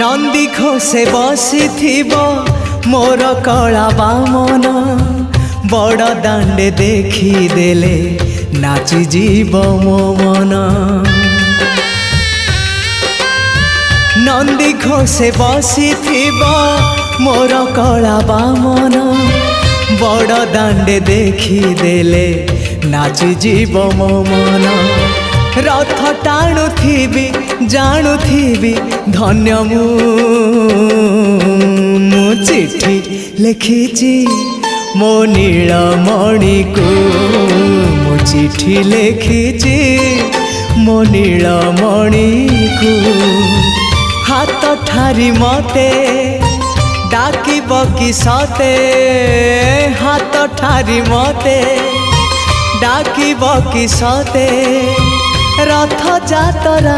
नंदी घोषे बसी मोर कला बामन बड़ दांडे देखी देले नाची जीव मो मन। नंदी घोषे बसी मोर कला बामन बड़ दांडे देखी देले नाची जीव मो मन। रथ टाणुथिबी जाणुथिबी धन्य मु चिट्ठी लिखिची मो नीलमणि को मु चिट्ठी लिखिची मो नीलमणि को। हाथ ठारी मते डाकिब कि सते हाथ ठारी मते डाकिब कि सते रथ जातरा।